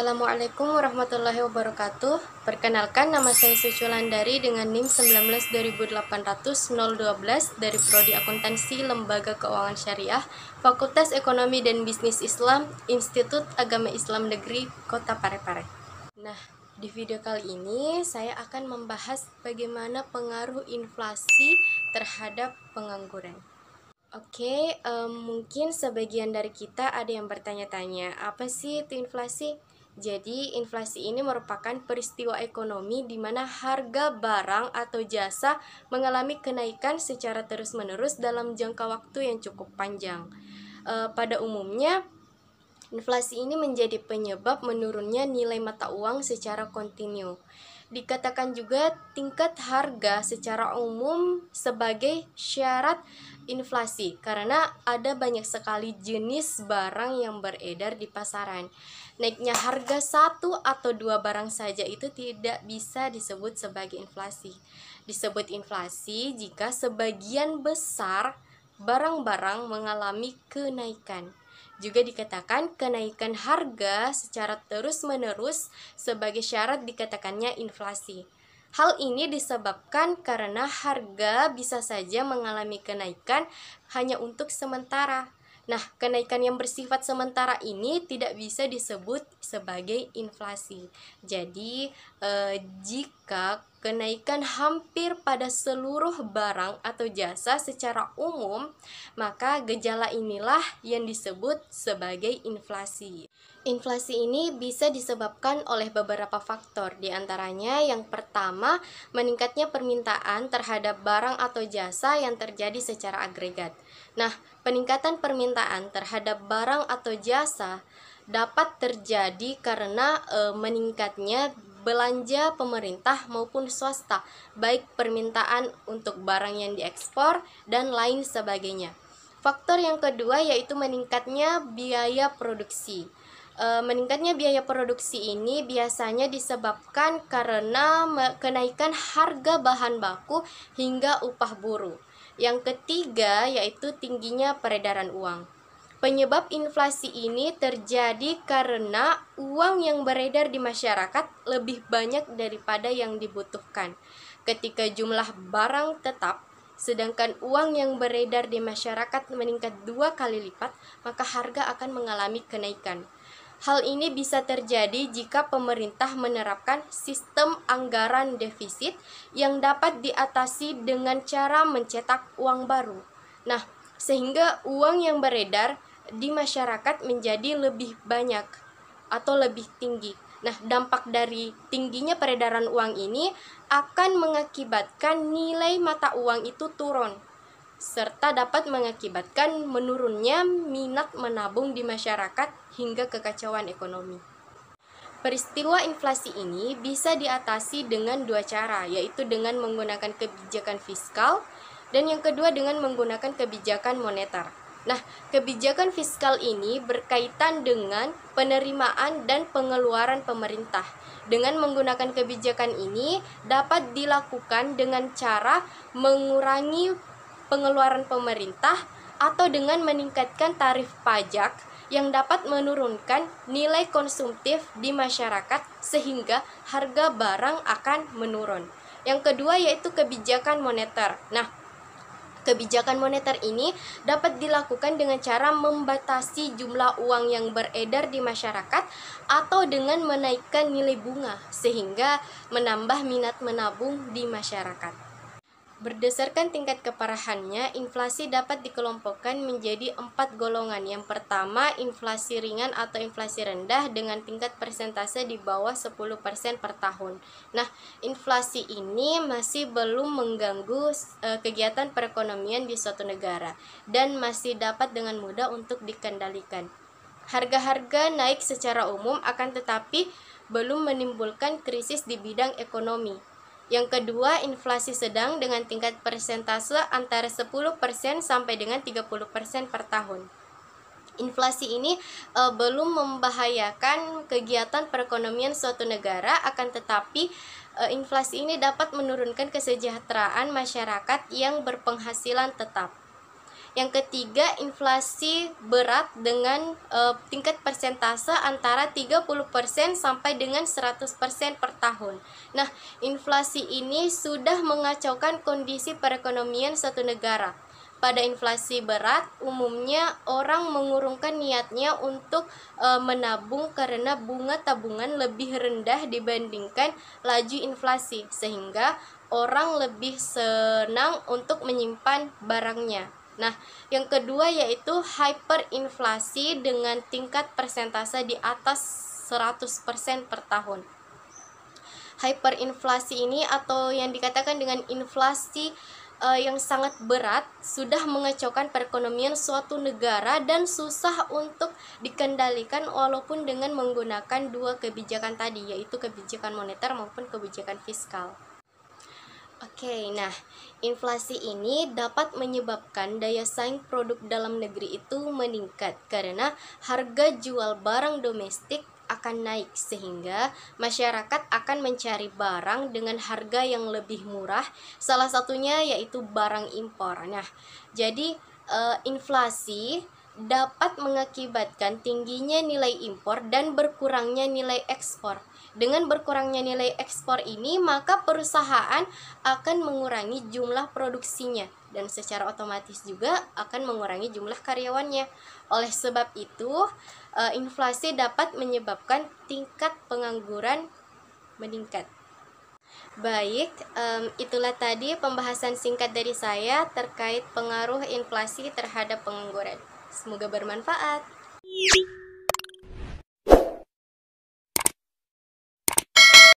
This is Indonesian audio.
Assalamualaikum warahmatullahi wabarakatuh. Perkenalkan, nama saya Suci Landari dengan NIM 19.800.012 dari Prodi Akuntansi Lembaga Keuangan Syariah, Fakultas Ekonomi dan Bisnis Islam, Institut Agama Islam Negeri Kota Parepare. Nah, di video kali ini saya akan membahas bagaimana pengaruh inflasi terhadap pengangguran. Mungkin sebagian dari kita ada yang bertanya-tanya, apa sih itu inflasi? Jadi, inflasi ini merupakan peristiwa ekonomi di mana harga barang atau jasa mengalami kenaikan secara terus-menerus dalam jangka waktu yang cukup panjang. Pada umumnya, inflasi ini menjadi penyebab menurunnya nilai mata uang secara kontinu. Dikatakan juga tingkat harga secara umum sebagai syarat inflasi karena ada banyak sekali jenis barang yang beredar di pasaran. Naiknya harga satu atau dua barang saja itu tidak bisa disebut sebagai inflasi. Disebut inflasi jika sebagian besar barang-barang mengalami kenaikan. Juga dikatakan kenaikan harga secara terus-menerus sebagai syarat dikatakannya inflasi. Hal ini disebabkan karena harga bisa saja mengalami kenaikan hanya untuk sementara. Nah, kenaikan yang bersifat sementara ini tidak bisa disebut sebagai inflasi. Jadi, jika kenaikan hampir pada seluruh barang atau jasa secara umum, maka gejala inilah yang disebut sebagai inflasi. Inflasi ini bisa disebabkan oleh beberapa faktor, di antaranya yang pertama, meningkatnya permintaan terhadap barang atau jasa yang terjadi secara agregat. Nah, peningkatan permintaan terhadap barang atau jasa dapat terjadi karena meningkatnya belanja pemerintah maupun swasta, baik permintaan untuk barang yang diekspor dan lain sebagainya. Faktor yang kedua yaitu meningkatnya biaya produksi. Meningkatnya biaya produksi ini biasanya disebabkan karena kenaikan harga bahan baku hingga upah buruh. Yang ketiga yaitu tingginya peredaran uang. Penyebab inflasi ini terjadi karena uang yang beredar di masyarakat lebih banyak daripada yang dibutuhkan. Ketika jumlah barang tetap, sedangkan uang yang beredar di masyarakat meningkat 2 kali lipat, maka harga akan mengalami kenaikan. Hal ini bisa terjadi jika pemerintah menerapkan sistem anggaran defisit yang dapat diatasi dengan cara mencetak uang baru. Nah, sehingga uang yang beredar di masyarakat menjadi lebih banyak atau lebih tinggi. Nah, dampak dari tingginya peredaran uang ini akan mengakibatkan nilai mata uang itu turun, serta dapat mengakibatkan menurunnya minat menabung di masyarakat hingga kekacauan ekonomi. Peristiwa inflasi ini bisa diatasi dengan dua cara, yaitu dengan menggunakan kebijakan fiskal dan yang kedua dengan menggunakan kebijakan moneter. Nah, kebijakan fiskal ini berkaitan dengan penerimaan dan pengeluaran pemerintah. Dengan menggunakan kebijakan ini dapat dilakukan dengan cara mengurangi pengeluaran pemerintah atau dengan meningkatkan tarif pajak yang dapat menurunkan nilai konsumtif di masyarakat sehingga harga barang akan menurun. Yang kedua yaitu kebijakan moneter. Nah, kebijakan moneter ini dapat dilakukan dengan cara membatasi jumlah uang yang beredar di masyarakat atau dengan menaikkan nilai bunga sehingga menambah minat menabung di masyarakat. Berdasarkan tingkat keparahannya, inflasi dapat dikelompokkan menjadi 4 golongan. Yang pertama, inflasi ringan atau inflasi rendah dengan tingkat persentase di bawah 10% per tahun. Nah, inflasi ini masih belum mengganggu kegiatan perekonomian di suatu negara dan masih dapat dengan mudah untuk dikendalikan. Harga-harga naik secara umum akan tetapi belum menimbulkan krisis di bidang ekonomi. Yang kedua, inflasi sedang dengan tingkat persentase antara 10% sampai dengan 30% per tahun. Inflasi ini belum membahayakan kegiatan perekonomian suatu negara, akan tetapi inflasi ini dapat menurunkan kesejahteraan masyarakat yang berpenghasilan tetap. Yang ketiga, inflasi berat dengan tingkat persentase antara 30% sampai dengan 100% per tahun. Nah, inflasi ini sudah mengacaukan kondisi perekonomian suatu negara. Pada inflasi berat, umumnya orang mengurungkan niatnya untuk menabung karena bunga tabungan lebih rendah dibandingkan laju inflasi, sehingga orang lebih senang untuk menyimpan barangnya. Nah, yang kedua yaitu hyperinflasi dengan tingkat persentase di atas 100% per tahun. Hyperinflasi ini atau yang dikatakan dengan inflasi yang sangat berat sudah mengacaukan perekonomian suatu negara dan susah untuk dikendalikan walaupun dengan menggunakan dua kebijakan tadi, yaitu kebijakan moneter maupun kebijakan fiskal. Oke, nah, inflasi ini dapat menyebabkan daya saing produk dalam negeri itu meningkat karena harga jual barang domestik akan naik, sehingga masyarakat akan mencari barang dengan harga yang lebih murah, salah satunya yaitu barang impor. Nah, jadi inflasi dapat mengakibatkan tingginya nilai impor dan berkurangnya nilai ekspor. Dengan berkurangnya nilai ekspor ini, maka perusahaan akan mengurangi jumlah produksinya dan secara otomatis juga akan mengurangi jumlah karyawannya. Oleh sebab itu, inflasi dapat menyebabkan tingkat pengangguran meningkat. Baik, itulah tadi pembahasan singkat dari saya terkait pengaruh inflasi terhadap pengangguran. Semoga bermanfaat.